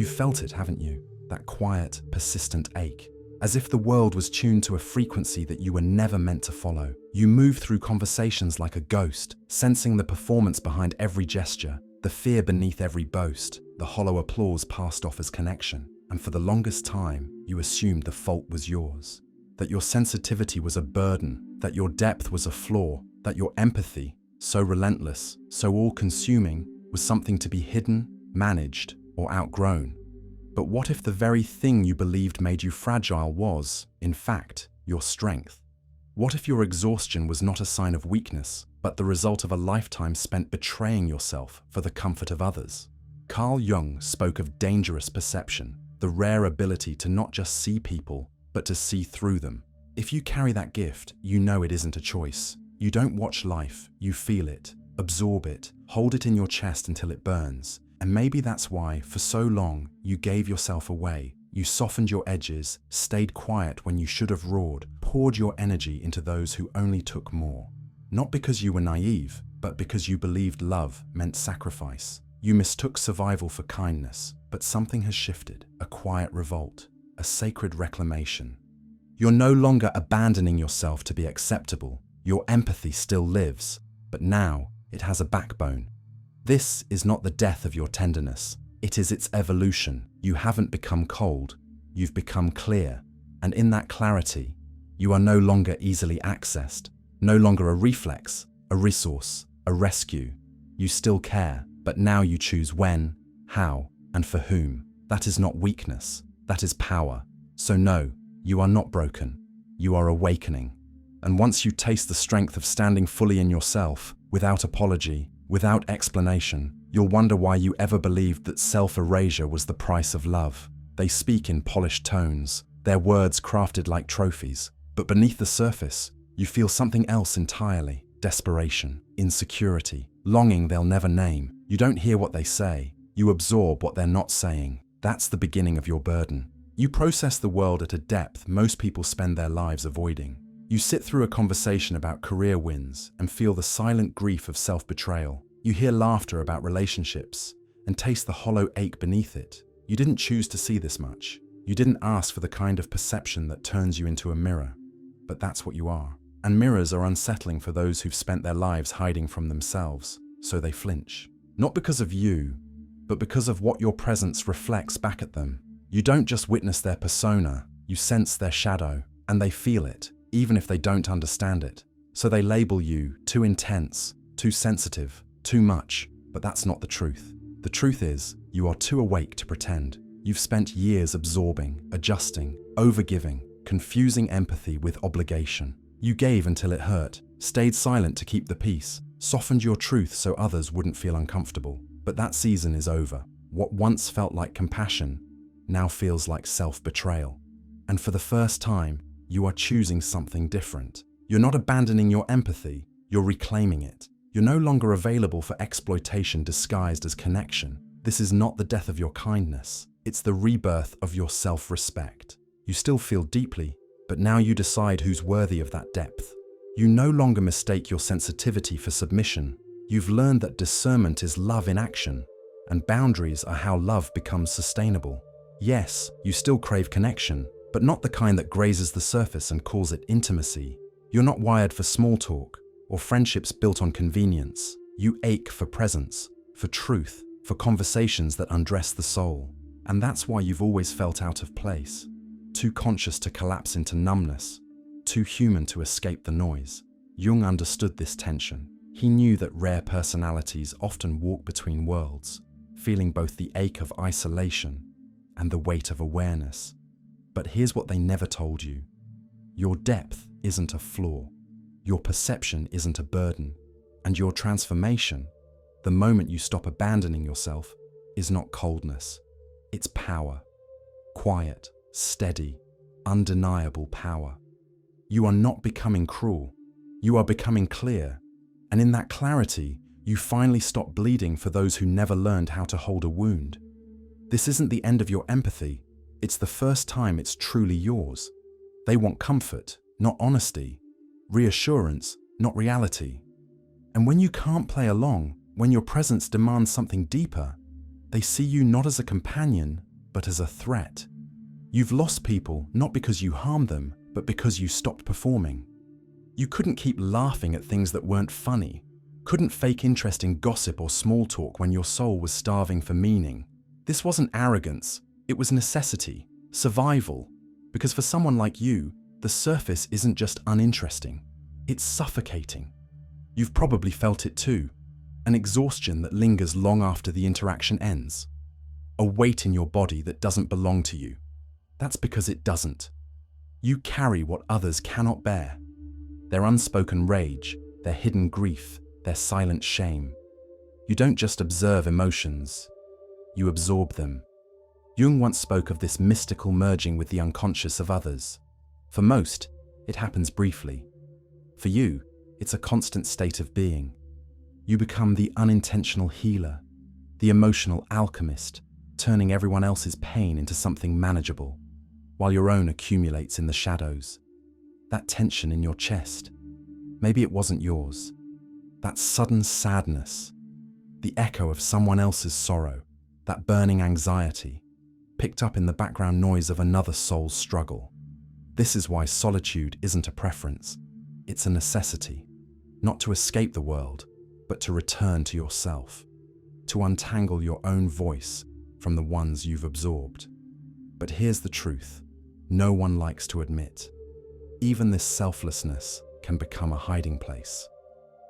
You've felt it, haven't you? That quiet, persistent ache. As if the world was tuned to a frequency that you were never meant to follow. You move through conversations like a ghost, sensing the performance behind every gesture, the fear beneath every boast, the hollow applause passed off as connection. And for the longest time, you assumed the fault was yours. That your sensitivity was a burden, that your depth was a flaw, that your empathy, so relentless, so all-consuming, was something to be hidden, managed, or outgrown. But what if the very thing you believed made you fragile was, in fact, your strength? What if your exhaustion was not a sign of weakness, but the result of a lifetime spent betraying yourself for the comfort of others? Carl Jung spoke of dangerous perception, the rare ability to not just see people, but to see through them. If you carry that gift, you know it isn't a choice. You don't watch life, you feel it, absorb it, hold it in your chest until it burns. And maybe that's why, for so long, you gave yourself away. You softened your edges, stayed quiet when you should have roared, poured your energy into those who only took more. Not because you were naive, but because you believed love meant sacrifice. You mistook survival for kindness, but something has shifted, a quiet revolt, a sacred reclamation. You're no longer abandoning yourself to be acceptable. Your empathy still lives, but now it has a backbone. This is not the death of your tenderness. It is its evolution. You haven't become cold. You've become clear. And in that clarity, you are no longer easily accessed, no longer a reflex, a resource, a rescue. You still care, but now you choose when, how, and for whom. That is not weakness. That is power. So no, you are not broken. You are awakening. And once you taste the strength of standing fully in yourself, without apology, without explanation, you'll wonder why you ever believed that self-erasure was the price of love. They speak in polished tones, their words crafted like trophies. But beneath the surface, you feel something else entirely. Desperation, insecurity, longing they'll never name. You don't hear what they say. You absorb what they're not saying. That's the beginning of your burden. You process the world at a depth most people spend their lives avoiding. You sit through a conversation about career wins and feel the silent grief of self-betrayal. You hear laughter about relationships and taste the hollow ache beneath it. You didn't choose to see this much. You didn't ask for the kind of perception that turns you into a mirror. But that's what you are. And mirrors are unsettling for those who've spent their lives hiding from themselves, so they flinch. Not because of you, but because of what your presence reflects back at them. You don't just witness their persona, you sense their shadow, and they feel it, even if they don't understand it. So they label you too intense, too sensitive, too much, but that's not the truth. The truth is, you are too awake to pretend. You've spent years absorbing, adjusting, overgiving, confusing empathy with obligation. You gave until it hurt, stayed silent to keep the peace, softened your truth so others wouldn't feel uncomfortable. But that season is over. What once felt like compassion now feels like self-betrayal. And for the first time, you are choosing something different. You're not abandoning your empathy, you're reclaiming it. You're no longer available for exploitation disguised as connection. This is not the death of your kindness. It's the rebirth of your self-respect. You still feel deeply, but now you decide who's worthy of that depth. You no longer mistake your sensitivity for submission. You've learned that discernment is love in action, and boundaries are how love becomes sustainable. Yes, you still crave connection, but not the kind that grazes the surface and calls it intimacy. You're not wired for small talk or friendships built on convenience. You ache for presence, for truth, for conversations that undress the soul. And that's why you've always felt out of place, too conscious to collapse into numbness, too human to escape the noise. Jung understood this tension. He knew that rare personalities often walk between worlds, feeling both the ache of isolation and the weight of awareness. But here's what they never told you. Your depth isn't a flaw. Your perception isn't a burden. And your transformation, the moment you stop abandoning yourself, is not coldness. It's power. Quiet, steady, undeniable power. You are not becoming cruel. You are becoming clear. And in that clarity, you finally stop bleeding for those who never learned how to hold a wound. This isn't the end of your empathy. It's the first time it's truly yours. They want comfort, not honesty. Reassurance, not reality. And when you can't play along, when your presence demands something deeper, they see you not as a companion, but as a threat. You've lost people not because you harmed them, but because you stopped performing. You couldn't keep laughing at things that weren't funny, couldn't fake interest in gossip or small talk when your soul was starving for meaning. This wasn't arrogance, it was necessity, survival, because for someone like you, the surface isn't just uninteresting, it's suffocating. You've probably felt it too, an exhaustion that lingers long after the interaction ends. A weight in your body that doesn't belong to you. That's because it doesn't. You carry what others cannot bear. Their unspoken rage, their hidden grief, their silent shame. You don't just observe emotions, you absorb them. Jung once spoke of this mystical merging with the unconscious of others. For most, it happens briefly. For you, it's a constant state of being. You become the unintentional healer, the emotional alchemist, turning everyone else's pain into something manageable, while your own accumulates in the shadows. That tension in your chest, maybe it wasn't yours. That sudden sadness, the echo of someone else's sorrow, that burning anxiety, picked up in the background noise of another soul's struggle. This is why solitude isn't a preference, it's a necessity. Not to escape the world, but to return to yourself, to untangle your own voice from the ones you've absorbed. But here's the truth, no one likes to admit. Even this selflessness can become a hiding place.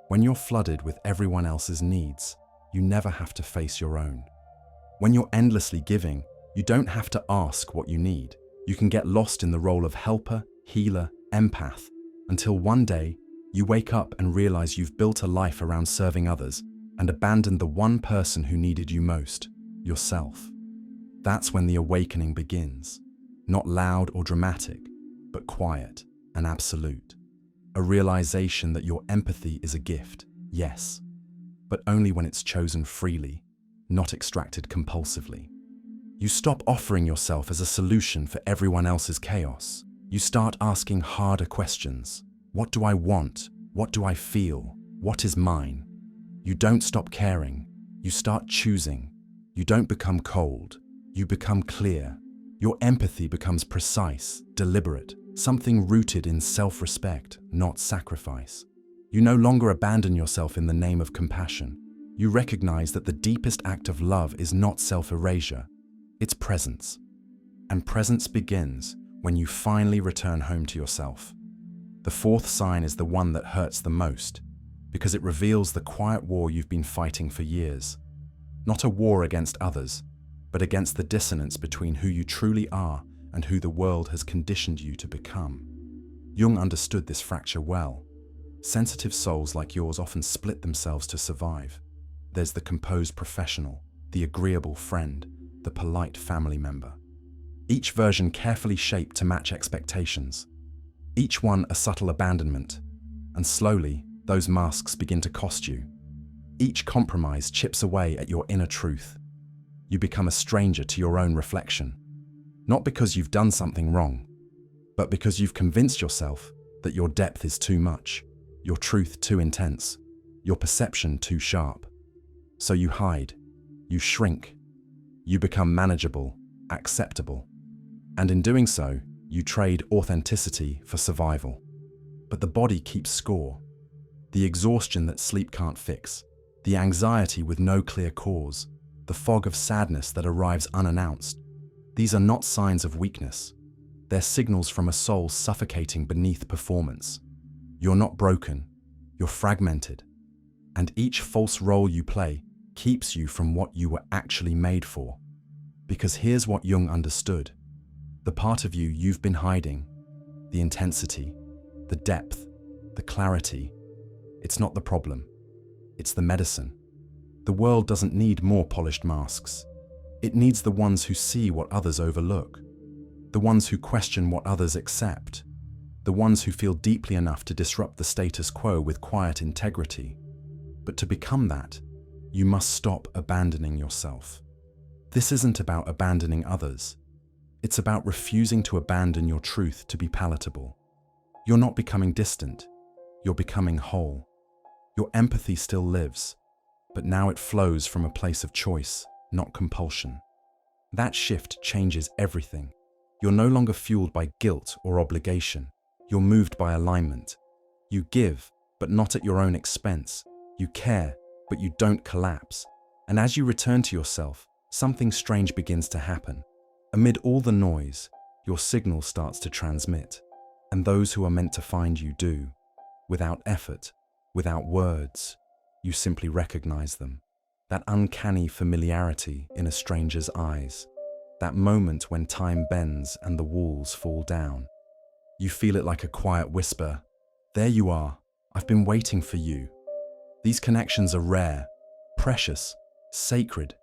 When you're flooded with everyone else's needs, you never have to face your own. When you're endlessly giving, you don't have to ask what you need. You can get lost in the role of helper, healer, empath, until one day you wake up and realize you've built a life around serving others and abandoned the one person who needed you most, yourself. That's when the awakening begins. Not loud or dramatic, but quiet and absolute. A realization that your empathy is a gift, yes, but only when it's chosen freely, not extracted compulsively. You stop offering yourself as a solution for everyone else's chaos. You start asking harder questions. What do I want? What do I feel? What is mine? You don't stop caring. You start choosing. You don't become cold. You become clear. Your empathy becomes precise, deliberate, something rooted in self-respect, not sacrifice. You no longer abandon yourself in the name of compassion. You recognize that the deepest act of love is not self-erasure, it's presence. And presence begins when you finally return home to yourself. The fourth sign is the one that hurts the most, because it reveals the quiet war you've been fighting for years. Not a war against others, but against the dissonance between who you truly are and who the world has conditioned you to become. Jung understood this fracture well. Sensitive souls like yours often split themselves to survive. There's the composed professional, the agreeable friend, the polite family member. Each version carefully shaped to match expectations. Each one a subtle abandonment, and slowly, those masks begin to cost you. Each compromise chips away at your inner truth. You become a stranger to your own reflection. Not because you've done something wrong, but because you've convinced yourself that your depth is too much, your truth too intense, your perception too sharp. So you hide, you shrink, you become manageable, acceptable. And in doing so, you trade authenticity for survival. But the body keeps score. The exhaustion that sleep can't fix, the anxiety with no clear cause, the fog of sadness that arrives unannounced. These are not signs of weakness. They're signals from a soul suffocating beneath performance. You're not broken, you're fragmented. And each false role you play keeps you from what you were actually made for. Because here's what Jung understood. The part of you you've been hiding, the intensity, the depth, the clarity, it's not the problem. It's the medicine. The world doesn't need more polished masks. It needs the ones who see what others overlook, the ones who question what others accept, the ones who feel deeply enough to disrupt the status quo with quiet integrity. But to become that, you must stop abandoning yourself. This isn't about abandoning others. It's about refusing to abandon your truth to be palatable. You're not becoming distant. You're becoming whole. Your empathy still lives, but now it flows from a place of choice, not compulsion. That shift changes everything. You're no longer fueled by guilt or obligation. You're moved by alignment. You give, but not at your own expense. You care, but you don't collapse. And as you return to yourself, something strange begins to happen. Amid all the noise, your signal starts to transmit. And those who are meant to find you do. Without effort, without words, you simply recognize them. That uncanny familiarity in a stranger's eyes. That moment when time bends and the walls fall down. You feel it like a quiet whisper. There you are. I've been waiting for you. These connections are rare, precious, sacred.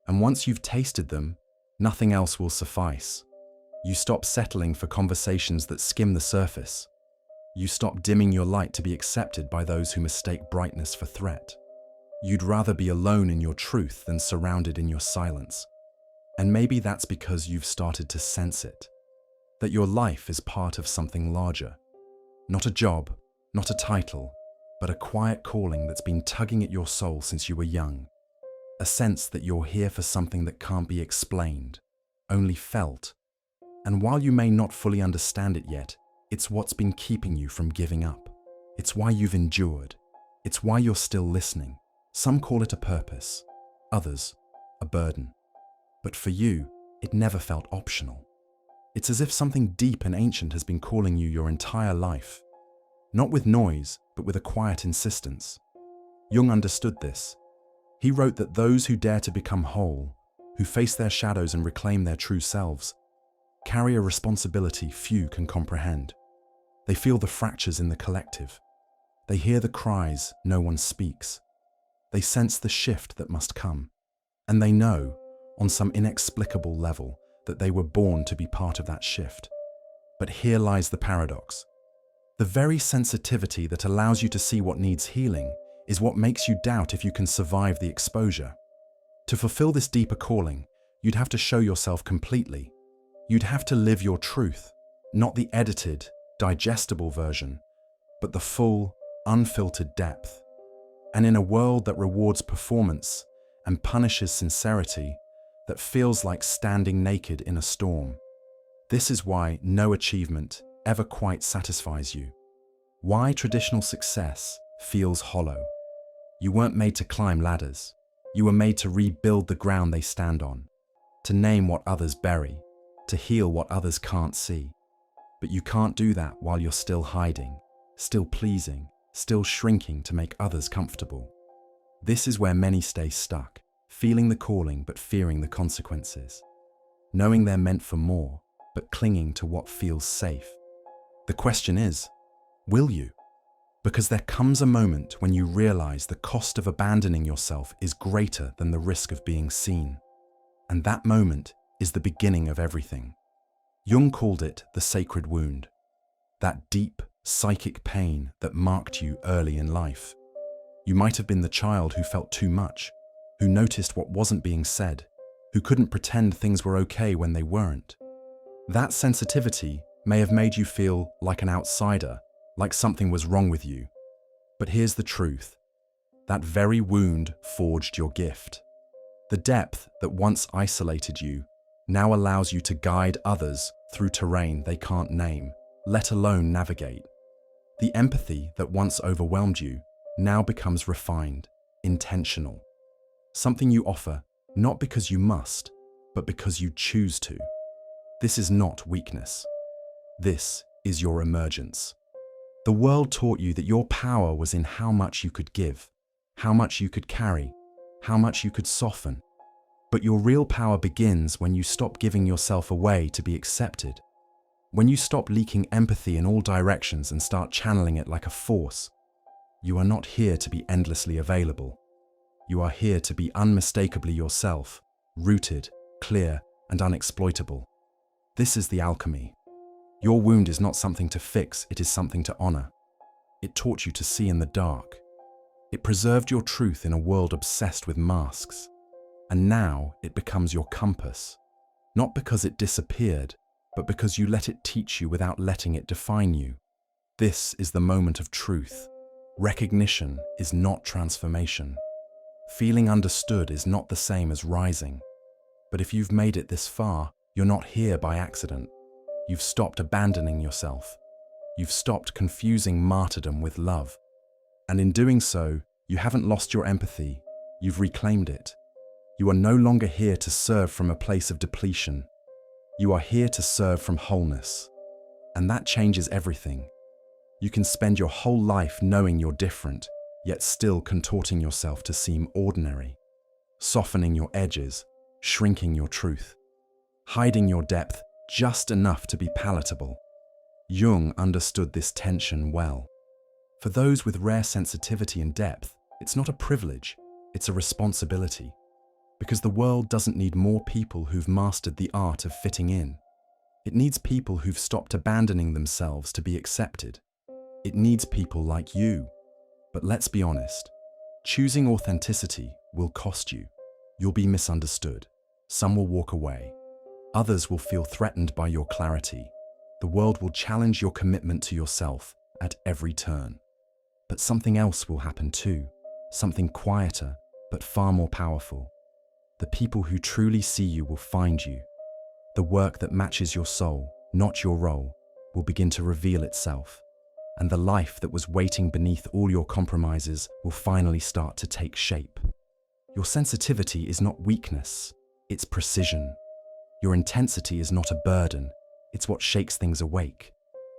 And once you've tasted them, nothing else will suffice. You stop settling for conversations that skim the surface. You stop dimming your light to be accepted by those who mistake brightness for threat. You'd rather be alone in your truth than surrounded in your silence. And maybe that's because you've started to sense it. That your life is part of something larger. Not a job, not a title, but a quiet calling that's been tugging at your soul since you were young. A sense that you're here for something that can't be explained, only felt. And while you may not fully understand it yet, it's what's been keeping you from giving up. It's why you've endured. It's why you're still listening. Some call it a purpose, others a burden. But for you, it never felt optional. It's as if something deep and ancient has been calling you your entire life. Not with noise, but with a quiet insistence. Jung understood this. He wrote that those who dare to become whole, who face their shadows and reclaim their true selves, carry a responsibility few can comprehend. They feel the fractures in the collective. They hear the cries no one speaks. They sense the shift that must come. And they know, on some inexplicable level, that they were born to be part of that shift. But here lies the paradox. The very sensitivity that allows you to see what needs healing is what makes you doubt if you can survive the exposure. To fulfill this deeper calling, you'd have to show yourself completely. You'd have to live your truth, not the edited, digestible version, but the full, unfiltered depth. And in a world that rewards performance and punishes sincerity, that feels like standing naked in a storm. This is why no achievement ever quite satisfies you. Why traditional success feels hollow. You weren't made to climb ladders. You were made to rebuild the ground they stand on, to name what others bury, to heal what others can't see. But you can't do that while you're still hiding, still pleasing, still shrinking to make others comfortable. This is where many stay stuck, feeling the calling but fearing the consequences. Knowing they're meant for more, but clinging to what feels safe. The question is, will you? Because there comes a moment when you realize the cost of abandoning yourself is greater than the risk of being seen. And that moment is the beginning of everything. Jung called it the sacred wound. That deep, psychic pain that marked you early in life. You might have been the child who felt too much, who noticed what wasn't being said, who couldn't pretend things were okay when they weren't. That sensitivity may have made you feel like an outsider, like something was wrong with you. But here's the truth. That very wound forged your gift. The depth that once isolated you now allows you to guide others through terrain they can't name, let alone navigate. The empathy that once overwhelmed you now becomes refined, intentional. Something you offer not because you must, but because you choose to. This is not weakness. This is your emergence. The world taught you that your power was in how much you could give, how much you could carry, how much you could soften. But your real power begins when you stop giving yourself away to be accepted. When you stop leaking empathy in all directions and start channeling it like a force. You are not here to be endlessly available. You are here to be unmistakably yourself, rooted, clear, and unexploitable. This is the alchemy. Your wound is not something to fix, it is something to honor. It taught you to see in the dark. It preserved your truth in a world obsessed with masks. And now it becomes your compass. Not because it disappeared, but because you let it teach you without letting it define you. This is the moment of truth. Recognition is not transformation. Feeling understood is not the same as rising. But if you've made it this far, you're not here by accident. You've stopped abandoning yourself. You've stopped confusing martyrdom with love. And in doing so, you haven't lost your empathy, you've reclaimed it. You are no longer here to serve from a place of depletion. You are here to serve from wholeness. And that changes everything. You can spend your whole life knowing you're different, yet still contorting yourself to seem ordinary, softening your edges, shrinking your truth, hiding your depth just enough to be palatable. Jung understood this tension well. For those with rare sensitivity and depth, it's not a privilege, it's a responsibility. Because the world doesn't need more people who've mastered the art of fitting in. It needs people who've stopped abandoning themselves to be accepted. It needs people like you. But let's be honest, choosing authenticity will cost you. You'll be misunderstood. Some will walk away. Others will feel threatened by your clarity. The world will challenge your commitment to yourself at every turn. But something else will happen too, something quieter, but far more powerful. The people who truly see you will find you. The work that matches your soul, not your role, will begin to reveal itself. And the life that was waiting beneath all your compromises will finally start to take shape. Your sensitivity is not weakness, it's precision. Your intensity is not a burden, it's what shakes things awake.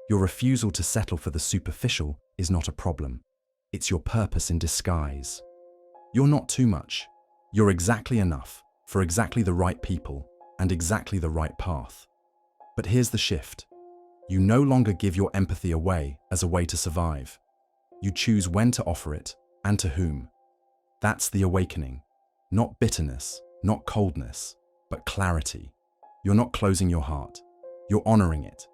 Your refusal to settle for the superficial is not a problem, it's your purpose in disguise. You're not too much. You're exactly enough, for exactly the right people, and exactly the right path. But here's the shift. You no longer give your empathy away as a way to survive. You choose when to offer it, and to whom. That's the awakening. Not bitterness, not coldness, but clarity. You're not closing your heart. You're honoring it.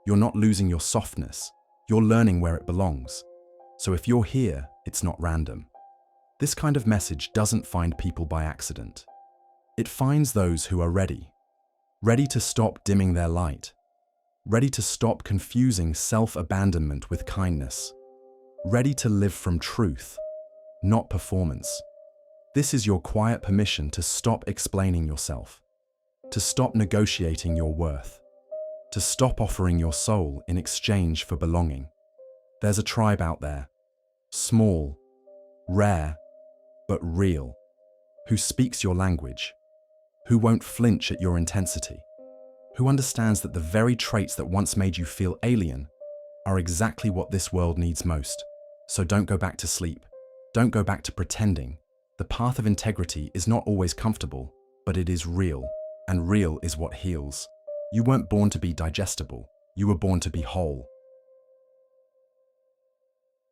You're not losing your softness. You're learning where it belongs. So if you're here, it's not random. This kind of message doesn't find people by accident. It finds those who are ready. Ready to stop dimming their light. Ready to stop confusing self-abandonment with kindness. Ready to live from truth, not performance. This is your quiet permission to stop explaining yourself, to stop negotiating your worth, to stop offering your soul in exchange for belonging. There's a tribe out there, small, rare, but real, who speaks your language, who won't flinch at your intensity, who understands that the very traits that once made you feel alien are exactly what this world needs most. So don't go back to sleep. Don't go back to pretending. The path of integrity is not always comfortable, but it is real, and real is what heals. You weren't born to be digestible. You were born to be whole.